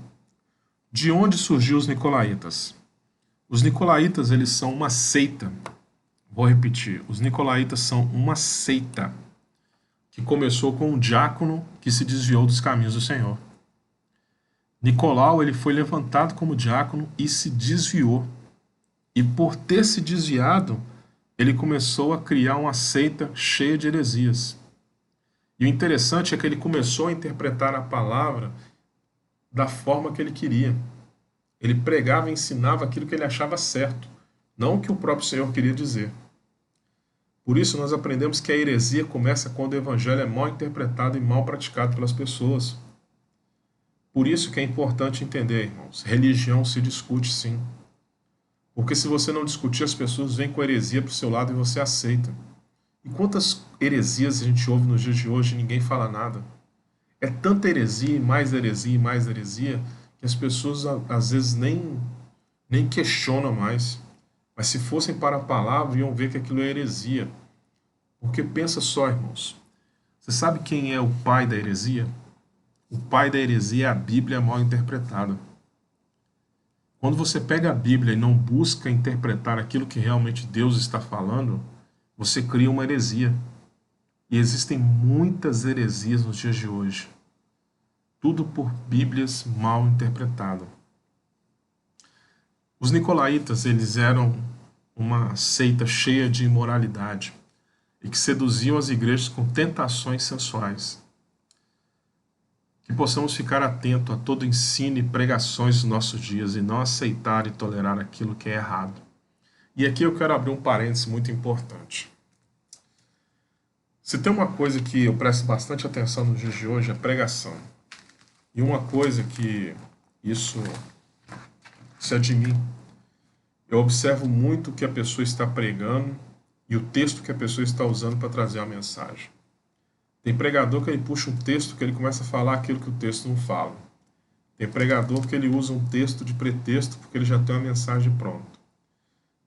De onde surgiu os nicolaítas? Os nicolaítas, eles são uma seita. Vou repetir. Os nicolaítas são uma seita que começou com um diácono que se desviou dos caminhos do Senhor. Nicolau, ele foi levantado como diácono e se desviou. E por ter se desviado, ele começou a criar uma seita cheia de heresias. E o interessante é que ele começou a interpretar a palavra da forma que ele queria. Ele pregava e ensinava aquilo que ele achava certo, não o que o próprio Senhor queria dizer. Por isso nós aprendemos que a heresia começa quando o evangelho é mal interpretado e mal praticado pelas pessoas. Por isso que é importante entender, irmãos, religião se discute sim. Porque se você não discutir, as pessoas vêm com heresia para o seu lado e você aceita. E quantas heresias a gente ouve nos dias de hoje e ninguém fala nada? É tanta heresia, e mais heresia, e mais heresia, que as pessoas às vezes nem questionam mais. Mas se fossem para a palavra, iam ver que aquilo é heresia. Porque pensa só, irmãos. Você sabe quem é o pai da heresia? O pai da heresia é a Bíblia mal interpretada. Quando você pega a Bíblia e não busca interpretar aquilo que realmente Deus está falando, você cria uma heresia. E existem muitas heresias nos dias de hoje. Tudo por Bíblias mal interpretadas. Os nicolaítas, eles eram uma seita cheia de imoralidade e que seduziam as igrejas com tentações sensuais. Que possamos ficar atentos a todo ensino e pregações dos nossos dias e não aceitar e tolerar aquilo que é errado. E aqui eu quero abrir um parêntese muito importante. Se tem uma coisa que eu presto bastante atenção nos dias de hoje é pregação. E uma coisa que isso é de mim. Eu observo muito o que a pessoa está pregando e o texto que a pessoa está usando para trazer a mensagem. Tem pregador que ele puxa um texto que ele começa a falar aquilo que o texto não fala. Tem pregador que ele usa um texto de pretexto porque ele já tem uma mensagem pronta.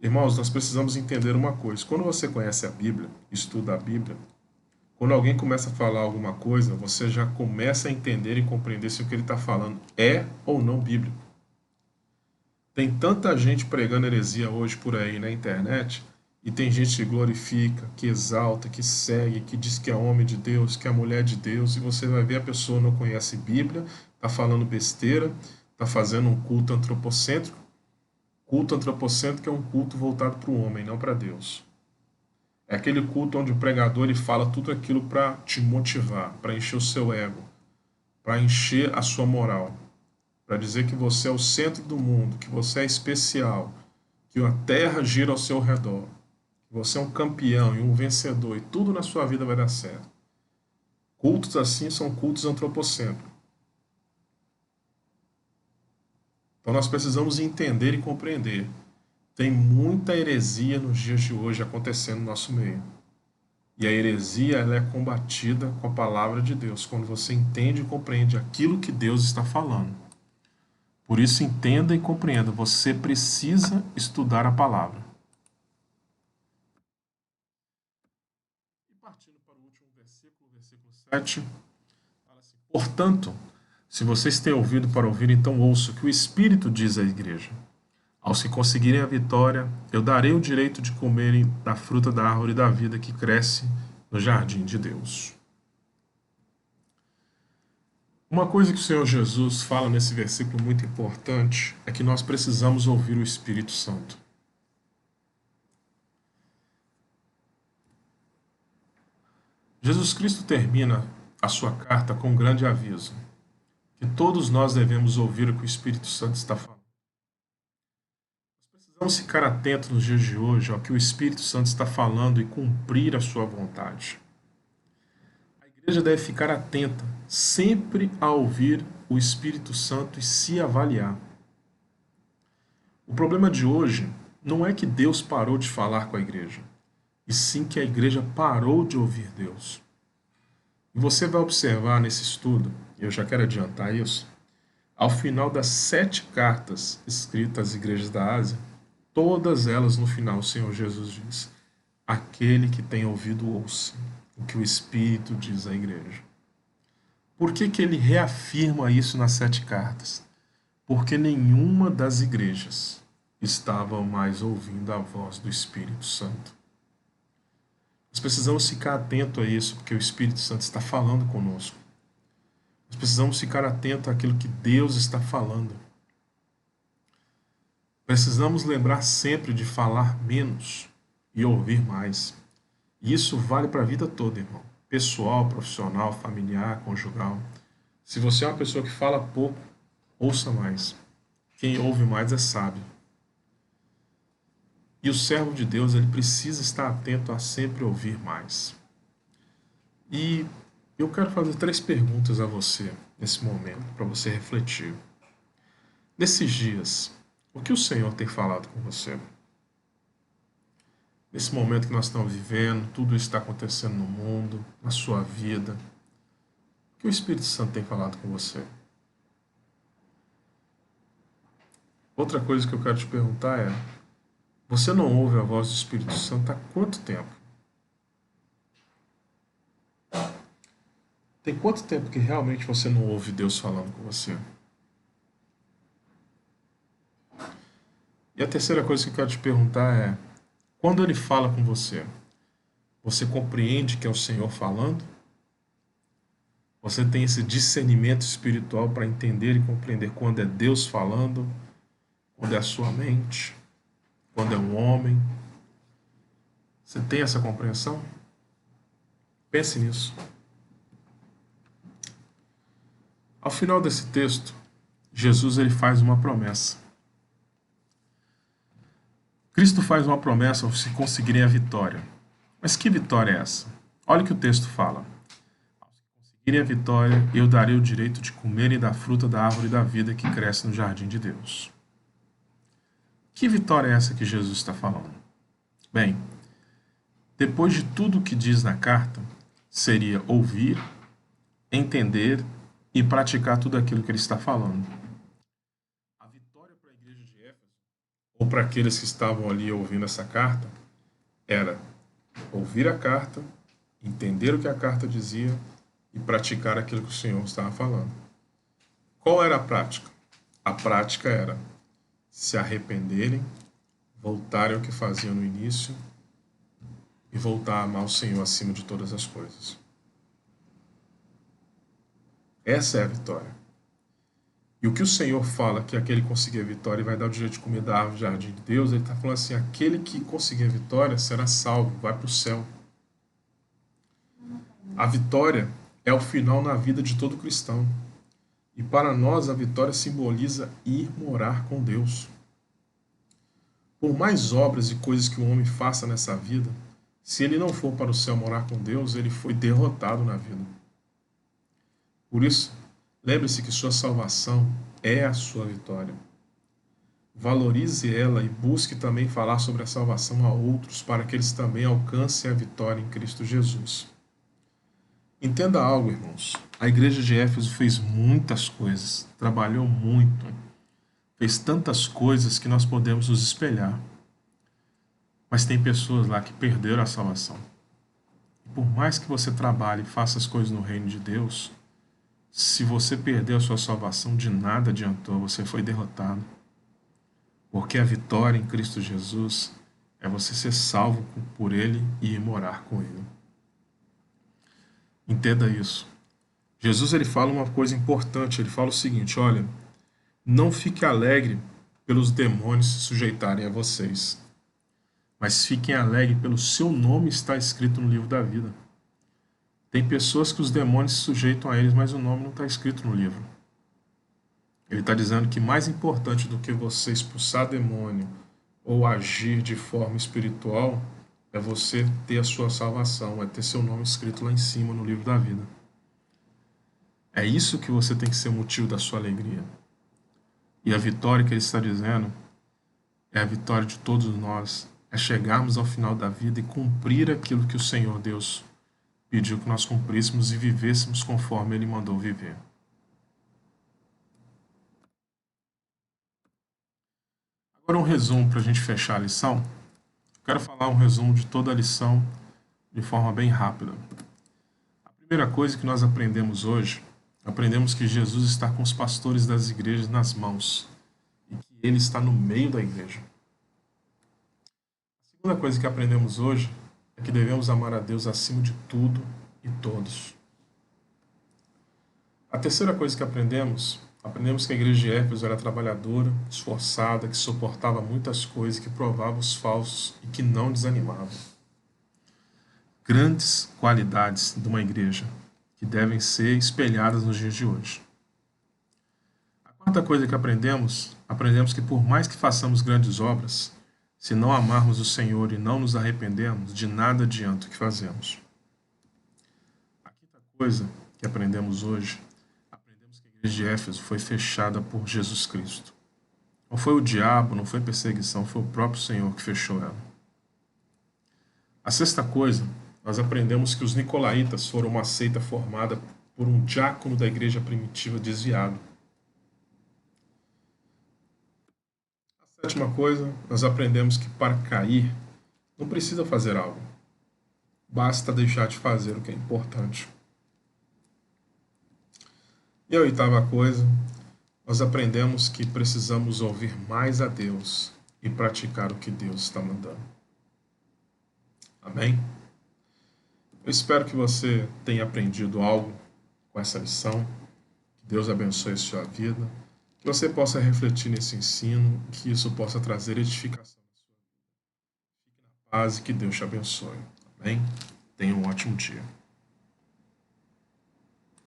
Irmãos, nós precisamos entender uma coisa. Quando você conhece a Bíblia, estuda a Bíblia, quando alguém começa a falar alguma coisa, você já começa a entender e compreender se o que ele está falando é ou não bíblico. Tem tanta gente pregando heresia hoje por aí na internet, e tem gente que glorifica, que exalta, que segue, que diz que é homem de Deus, que é mulher de Deus, e você vai ver a pessoa não conhece Bíblia, está falando besteira, está fazendo um culto antropocêntrico. Culto antropocêntrico é um culto voltado para o homem, não para Deus. É aquele culto onde o pregador ele fala tudo aquilo para te motivar, para encher o seu ego, para encher a sua moral, para dizer que você é o centro do mundo, que você é especial, que a terra gira ao seu redor, que você é um campeão e um vencedor e tudo na sua vida vai dar certo. Cultos assim são cultos antropocêntricos. Então nós precisamos entender e compreender. Tem muita heresia nos dias de hoje acontecendo no nosso meio. E a heresia ela é combatida com a palavra de Deus, quando você entende e compreende aquilo que Deus está falando. Por isso, entenda e compreenda, você precisa estudar a palavra. E partindo para o último versículo, versículo 7, fala assim: portanto, se vocês têm ouvido para ouvir, então ouça o que o Espírito diz à igreja. Aos que conseguirem a vitória, eu darei o direito de comerem da fruta da árvore da vida que cresce no jardim de Deus. Uma coisa que o Senhor Jesus fala nesse versículo muito importante é que nós precisamos ouvir o Espírito Santo. Jesus Cristo termina a sua carta com um grande aviso, que todos nós devemos ouvir o que o Espírito Santo está falando. Precisamos ficar atentos nos dias de hoje ao que o Espírito Santo está falando e cumprir a sua vontade. A igreja deve ficar atenta sempre a ouvir o Espírito Santo e se avaliar. O problema de hoje não é que Deus parou de falar com a igreja, e sim que a igreja parou de ouvir Deus. E você vai observar nesse estudo, e eu já quero adiantar isso, ao final das 7 cartas escritas às igrejas da Ásia, todas elas no final o Senhor Jesus diz: aquele que tem ouvido ouça o que o Espírito diz à igreja. Por que que ele reafirma isso nas 7 cartas? Porque nenhuma das igrejas estava mais ouvindo a voz do Espírito Santo. Nós precisamos ficar atento a isso, porque o Espírito Santo está falando conosco. Nós precisamos ficar atento àquilo que Deus está falando. Precisamos lembrar sempre de falar menos e ouvir mais. E isso vale para a vida toda, irmão. Pessoal, profissional, familiar, conjugal. Se você é uma pessoa que fala pouco, ouça mais. Quem ouve mais é sábio. E o servo de Deus, ele precisa estar atento a sempre ouvir mais. E eu quero fazer 3 perguntas a você nesse momento, para você refletir. Nesses dias, o que o Senhor tem falado com você? Nesse momento que nós estamos vivendo, tudo está acontecendo no mundo, na sua vida, o que o Espírito Santo tem falado com você? Outra coisa que eu quero te perguntar é: você não ouve a voz do Espírito Santo há quanto tempo? Tem quanto tempo que realmente você não ouve Deus falando com você? E a terceira coisa que eu quero te perguntar é: quando Ele fala com você, você compreende que é o Senhor falando? Você tem esse discernimento espiritual para entender e compreender quando é Deus falando, quando é a sua mente, quando é um homem? Você tem essa compreensão? Pense nisso. Ao final desse texto, Jesus ele faz uma promessa. Cristo faz uma promessa se conseguirem a vitória. Mas que vitória é essa? Olha o que o texto fala. Ao conseguirem a vitória, eu darei o direito de comerem da fruta da árvore da vida que cresce no jardim de Deus. Que vitória é essa que Jesus está falando? Bem, depois de tudo o que diz na carta, seria ouvir, entender e praticar tudo aquilo que ele está falando. A vitória para a igreja de Éfeso, ou para aqueles que estavam ali ouvindo essa carta, era ouvir a carta, entender o que a carta dizia e praticar aquilo que o Senhor estava falando. Qual era a prática? A prática era se arrependerem, voltarem ao que faziam no início e voltar a amar o Senhor acima de todas as coisas. Essa é a vitória. E o que o Senhor fala que aquele que conseguir a vitória vai dar o direito de comer da árvore do jardim de Deus, ele está falando assim, aquele que conseguir a vitória será salvo, vai para o céu. A vitória é o final na vida de todo cristão. E para nós a vitória simboliza ir morar com Deus. Por mais obras e coisas que o homem faça nessa vida, se ele não for para o céu morar com Deus, ele foi derrotado na vida. Por isso, lembre-se que sua salvação é a sua vitória. Valorize ela e busque também falar sobre a salvação a outros para que eles também alcancem a vitória em Cristo Jesus. Entenda algo, irmãos. A igreja de Éfeso fez muitas coisas, trabalhou muito, fez tantas coisas que nós podemos nos espelhar. Mas tem pessoas lá que perderam a salvação. E por mais que você trabalhe e faça as coisas no reino de Deus, se você perdeu a sua salvação, de nada adiantou, você foi derrotado. Porque a vitória em Cristo Jesus é você ser salvo por Ele e ir morar com Ele. Entenda isso. Jesus ele fala uma coisa importante, ele fala o seguinte, olha, não fique alegre pelos demônios se sujeitarem a vocês, mas fiquem alegres pelo seu nome estar escrito no livro da vida. Tem pessoas que os demônios se sujeitam a eles, mas o nome não está escrito no livro. Ele está dizendo que mais importante do que você expulsar demônio ou agir de forma espiritual é você ter a sua salvação, é ter seu nome escrito lá em cima no livro da vida. É isso que você tem que ser o motivo da sua alegria. E a vitória que ele está dizendo é a vitória de todos nós, é chegarmos ao final da vida e cumprir aquilo que o Senhor Deus pediu que nós cumpríssemos e vivêssemos conforme Ele mandou viver. Agora um resumo para a gente fechar a lição. Quero falar um resumo de toda a lição de forma bem rápida. A primeira coisa que nós aprendemos hoje, aprendemos que Jesus está com os pastores das igrejas nas mãos e que Ele está no meio da igreja. A segunda coisa que aprendemos hoje é que devemos amar a Deus acima de tudo e todos. A terceira coisa que aprendemos que a igreja de Éfeso era trabalhadora, esforçada, que suportava muitas coisas, que provava os falsos e que não desanimava. Grandes qualidades de uma igreja que devem ser espelhadas nos dias de hoje. A quarta coisa que aprendemos que por mais que façamos grandes obras, se não amarmos o Senhor e não nos arrependermos, de nada adianta o que fazemos. A quinta coisa que aprendemos hoje, aprendemos que a igreja de Éfeso foi fechada por Jesus Cristo. Não foi o diabo, não foi perseguição, foi o próprio Senhor que fechou ela. A sexta coisa, nós aprendemos que os nicolaítas foram uma seita formada por um diácono da igreja primitiva desviado. A sétima coisa, nós aprendemos que para cair, não precisa fazer algo. Basta deixar de fazer o que é importante. E a oitava coisa, nós aprendemos que precisamos ouvir mais a Deus e praticar o que Deus está mandando. Amém? Eu espero que você tenha aprendido algo com essa lição. Que Deus abençoe a sua vida. Que você possa refletir nesse ensino. Que isso possa trazer edificação na sua vida. Fique na paz e que Deus te abençoe. Amém? Tenha um ótimo dia.